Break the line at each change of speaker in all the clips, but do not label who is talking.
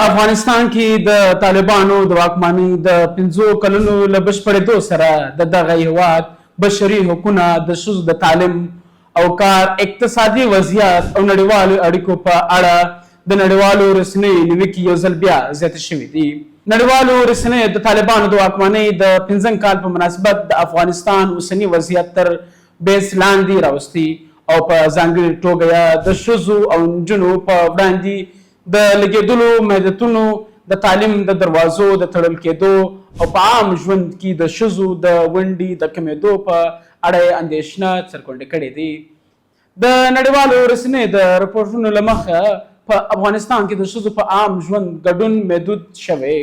افغانستان کې د طالبانو د واکمنۍ د 50 کلونو له بشپړېدو سره د دغه هیواد بشري حقونه د ښځو د تعلیم او کار اقتصادي وضعیت او نړیوالو اړیکو په اړه د نړیوالو رسنیو نیوکې یو ځل بیا زیاتې شوې دي. نړیوالو رسنیو د طالبانو د واکمنۍ د 15 کال په مناسبت د افغانستان اوسني وضعیت تر بیس لاندې راوستی او په ځانګړې توګه د ښځو او نجونو په وړاندې د لګېدلو محدودیتونو د تعلیم د دروازو د تړل کېدو او په عام ژوند کې د ښځو د ونډې د کمېدو په اړه یې اندېښنه څرګنده کړې دي. د نړیوالو رسنیو د رپورټونو له مخه په افغانستان کې د ښځو په عام ژوند ګډون محدود شوی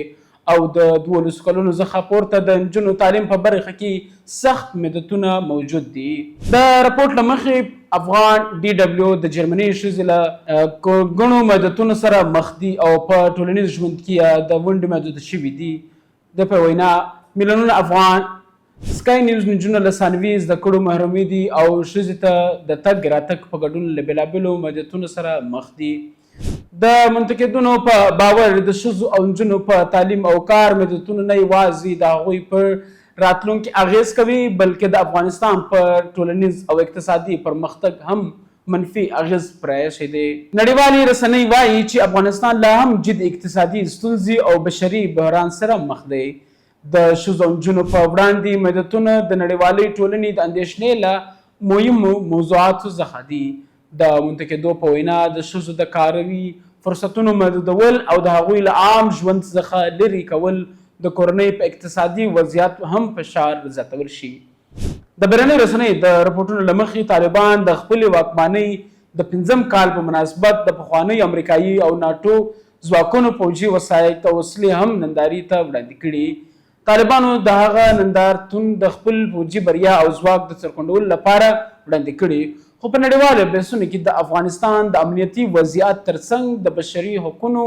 او د 12 کلونو څخه پورته د نجونو تعلیم په برخه کې سخت محدودیتونه موجود دي. د رپورټ له مخې افغان ډي ډبلیو د جرمني ښځې له ګڼو محدودیتونو سره مخ دي او په ټولنیز ژوند کې د ونډې محدوده شوي دي. د په وینا میلیونونه افغان سکای نیوز نجونو له ثانوي زده کړو محرومې دي او ښځې ته د تګ راتګ په ګډون له بېلابېلو محدودیتونو سره مخ دي. د منتقدینو په باور د ښځو او نجونو په تعلیم او کار محدودیتونه نه یوازې د هغوی پر راتلونکي اغیز کوي بلکې د افغانستان په ټولنیز او اقتصادي پرمختګ هم منفي اغیز پرېښی دی. نړیوالې رسنۍ وایي چې افغانستان لا هم جدي اقتصادي ستونزې او بشري بحران سره مخ دی. د ښځو او نجونو په وړاندې محدودیتونه د نړیوالې ټولنې د اندېښنې له مهمو موضوعاتو څخه دي. د منتقدو په وینا د ښځو د کاروي فرصتونو محدودول او د هغوی له عام ژوند څخه لرې کول د کورنۍ په اقتصادي وضعیت هم فشار زیاتول شي. د بهرنیو رسنیو د رپورټونو له مخې طالبان د خپلې واکمنۍ د 15 کال په مناسبت د پخوانیو امریکایي او ناټو ځواکونو پوځي وسایط او وسلې هم نندارې ته وړاندې کړي. طالبانو د هغه نندارتون د خپل پوځي بریا او ځواک د څرګندولو لپاره وړاندې کړي، خو په نړیوالو بحثونو کې د افغانستان د امنیتي وضعیت ترڅنګ د بشري حقونو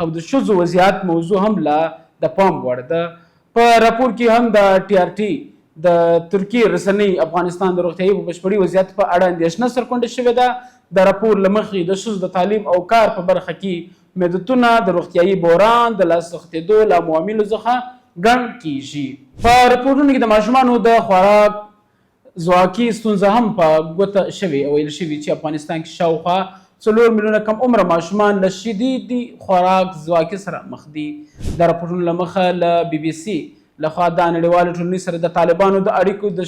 او د ښځو وضعیت موضوع هم لا د پام وړ ده. په راپور کې هم د ټي آر ټي د ترکیې رسنۍ افغانستان د روغتیايي په بشپړي وضعیت په اړه اندېښنه څرګنده شوې ده. د راپور له مخې د ښځو د تعلیم او کار په برخه کې محدودیتونه د روغتیايي بحران د لاسرسېدو له عواملو څخه ګڼل کیږي. په راپورونو کې د ماشومانو د خوراک ځواکي ستونزه هم په ګوته شوې او ویل شوي چې افغانستان کې شاوخوا 4 میلیونه کم عمره ماشومان له شدیدي خوراک ځواکي سره مخ دي. د راپورونو له مخه له بي بي سي لخوا د نړیوالو ټولنې سره د طالبانو د اړیکو د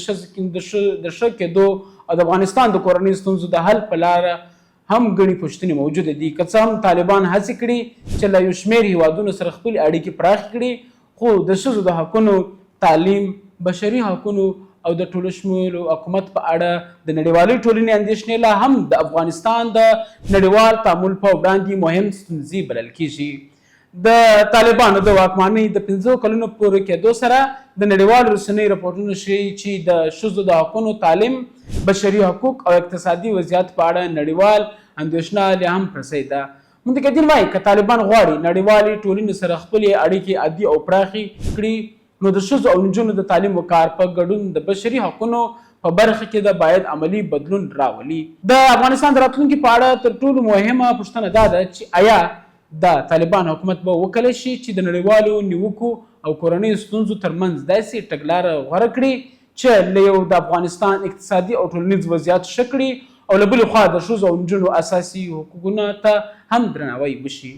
ښه کېدو او د افغانستان د کورنۍ ستونزو د حل په لاره هم ګڼې پوښتنې موجوده دي. که څه هم طالبان هڅې کړي چې له یو شمېر هیوادونو سره خپلې اړیکې پراخې کړي، خو د ښځو د حقونو، تعلیم، بشري حقونو او د ټولو شمولو حکومت په اړه د نړیوالې ټولنې اندېښنې لا هم د افغانستان د نړیوال تعامل په وړاندې مهم ستونزې بلل کیږي. د طالبانو د واکمنۍ د 15 کلونو پورې کېدو سره د نړیوالو رسنیو رپورټونه ښیي چې د ښځو د حقونو، تعلیم، بشري حقوق او اقتصادي وضعیت په اړه نړیوال اندېښنه لا هم پرسۍ ده. منتقدین وایي که طالبان غواړي نړیوالې ټولنې سره خپلې اړیکې عادي او پراخې کړي نو د ښځو او نجونو د تعلیم او کار په ګډون د بشري حقونو په برخه کې د باید عملی بدلون راولي. د افغانستان د راتلونکي په اړه تر ټولو مهمه پوښتنه دا ده چې آیا د طالبان حکومت به وکولی شي چې د نړیوالو نیوکو او کورنیو ستونزو ترمنځ داسې تګلاره غوره کړي چې له یو د افغانستان اقتصادي او ټولنیز وضعیت ښه کړي او له بلې خوا د ښځو او نجونو اساسي حقوقو ته هم درناوی وشي.